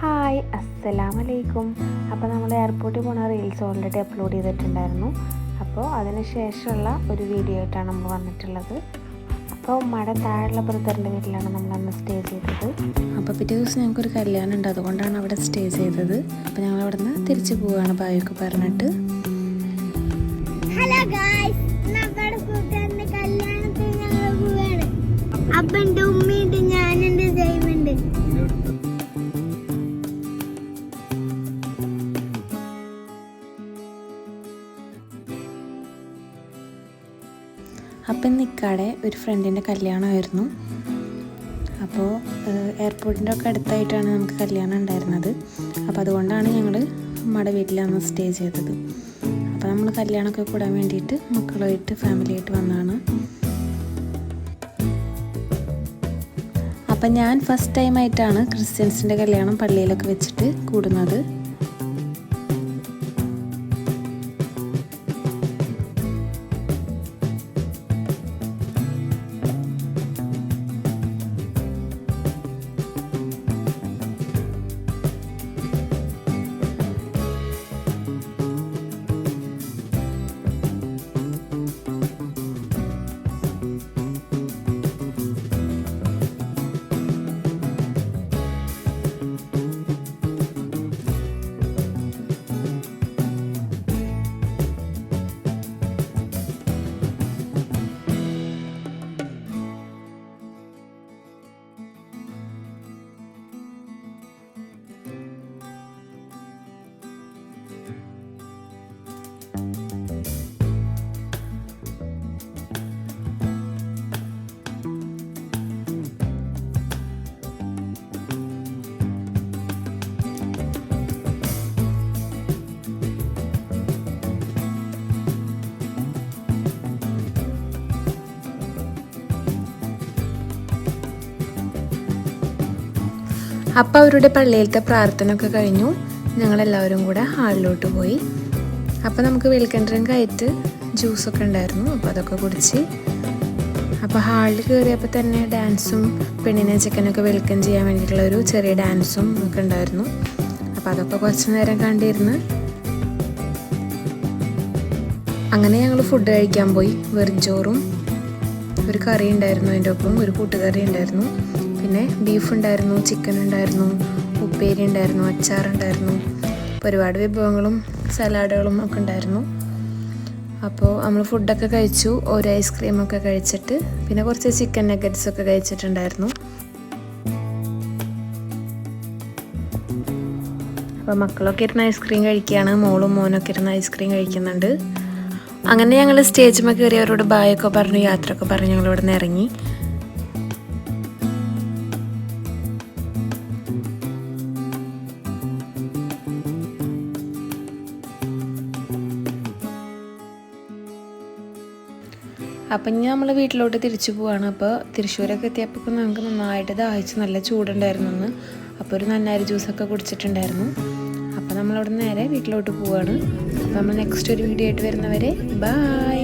Hi അസ്സലാമലൈക്കും. അപ്പോൾ നമ്മൾ എയർപോർട്ടിൽ പോകുന്ന റീൽസ് ഓൾറെഡി അപ്ലോഡ് ചെയ്തിട്ടുണ്ടായിരുന്നു. അപ്പോൾ അതിന് ശേഷമുള്ള ഒരു വീഡിയോ ആയിട്ടാണ് നമ്മൾ വന്നിട്ടുള്ളത്. അപ്പോൾ ഉമ്മയുടെ താഴെയുള്ള ബ്രദറിൻ്റെ വീട്ടിലാണ് നമ്മൾ അന്ന് സ്റ്റേ ചെയ്തത്. അപ്പോൾ പിറ്റേ ദിവസം ഞങ്ങൾക്കൊരു കല്യാണം ഉണ്ട്, അതുകൊണ്ടാണ് അവിടെ സ്റ്റേ ചെയ്തത്. അപ്പോൾ ഞങ്ങൾ അവിടെ നിന്ന് തിരിച്ചു പോവുകയാണ് ബായൊക്കെ പറഞ്ഞിട്ട്. ഹലോ ഗായ്സ്, നമ്മുടെ കൂട്ടുകാരന്റെ കല്യാണത്തിന് ഞങ്ങൾ പോവുകയാണ്. അപ്പൻ്റെ ഉമ്മയുണ്ട്, ഞാനെൻ്റെ ജൈമുണ്ട്. അപ്പം നിൽക്കാടെ ഒരു ഫ്രണ്ടിൻ്റെ കല്യാണമായിരുന്നു. അപ്പോൾ എയർപോർട്ടിൻ്റെ ഒക്കെ അടുത്തായിട്ടാണ് നമുക്ക് കല്യാണം ഉണ്ടായിരുന്നത്. അപ്പോൾ അതുകൊണ്ടാണ് ഞങ്ങൾ ഉമ്മയുടെ വീട്ടിലാണ് സ്റ്റേ ചെയ്തത്. അപ്പോൾ നമ്മൾ കല്യാണമൊക്കെ കൂടാൻ വേണ്ടിയിട്ട് മക്കളുമായിട്ട് ഫാമിലിയായിട്ട് വന്നതാണ്. അപ്പം ഞാൻ ഫസ്റ്റ് ടൈമായിട്ടാണ് ക്രിസ്ത്യൻസിൻ്റെ കല്യാണം പള്ളിയിലൊക്കെ വെച്ചിട്ട് കൂടുന്നത്. അപ്പോൾ അവരുടെ പള്ളിയിലത്തെ പ്രാർത്ഥന ഒക്കെ കഴിഞ്ഞു. ഞങ്ങളെല്ലാവരും കൂടെ ഹാളിലോട്ട് പോയി. അപ്പോൾ നമുക്ക് വെൽക്കം ഡ്രിങ്ക് ആയിട്ട് ജ്യൂസൊക്കെ ഉണ്ടായിരുന്നു. അപ്പോൾ അതൊക്കെ കുടിച്ച് അപ്പോൾ ഹാളിൽ കയറിയപ്പോൾ തന്നെ ഡാൻസും പെണ്ണിനെ ചിക്കനൊക്കെ വെൽക്കം ചെയ്യാൻ വേണ്ടിയിട്ടുള്ള ഒരു ചെറിയ ഡാൻസും ഒക്കെ ഉണ്ടായിരുന്നു. അപ്പോൾ അതൊക്കെ കുറച്ച് നേരം കണ്ടിരുന്ന് അങ്ങനെ ഞങ്ങൾ ഫുഡ് കഴിക്കാൻ പോയി. വെറുംചോറും ഒരു കറി ഉണ്ടായിരുന്നു, അതിൻ്റെ ഒപ്പം ഒരു കൂട്ടുകറി ഉണ്ടായിരുന്നു, പിന്നെ ബീഫ് ഉണ്ടായിരുന്നു, ചിക്കൻ ഉണ്ടായിരുന്നു, ഉപ്പേരി ഉണ്ടായിരുന്നു, അച്ചാറുണ്ടായിരുന്നു, ഒരുപാട് വിഭവങ്ങളും സലാഡുകളും ഒക്കെ ഉണ്ടായിരുന്നു. അപ്പോൾ നമ്മൾ ഫുഡൊക്കെ കഴിച്ചു. ഒരു ഐസ്ക്രീമൊക്കെ കഴിച്ചിട്ട് പിന്നെ കുറച്ച് ചിക്കൻ നഗറ്റ്സ് ഒക്കെ കഴിച്ചിട്ടുണ്ടായിരുന്നു. അപ്പോൾ മക്കളൊക്കെ ഇരുന്ന് ഐസ്ക്രീം കഴിക്കുകയാണ്, മോളും മോനൊക്കെ ഇരുന്ന് ഐസ്ക്രീം കഴിക്കുന്നുണ്ട്. അങ്ങനെ ഞങ്ങൾ സ്റ്റേജിൽ കയറി അവരോട് ബായൊക്കെ പറഞ്ഞു യാത്രയൊക്കെ പറഞ്ഞ് ഞങ്ങൾ ഇവിടെ നിന്ന് ഇറങ്ങി. അപ്പം ഇനി നമ്മൾ വീട്ടിലോട്ട് തിരിച്ചു പോവാണ്. അപ്പോൾ തൃശ്ശൂരൊക്കെ എത്തിയപ്പോൾ നമുക്ക് നന്നായിട്ട് ദാഹിച്ച് നല്ല ചൂടുണ്ടായിരുന്നു എന്ന്. അപ്പോൾ ഒരു നന്നാരി ജ്യൂസൊക്കെ കുടിച്ചിട്ടുണ്ടായിരുന്നു. അപ്പോൾ നമ്മളവിടെ നേരെ വീട്ടിലോട്ട് പോവാണ്. അപ്പോൾ നമ്മൾ നെക്സ്റ്റ് ഒരു വീഡിയോ ആയിട്ട് വരുന്നവരെ ബൈ.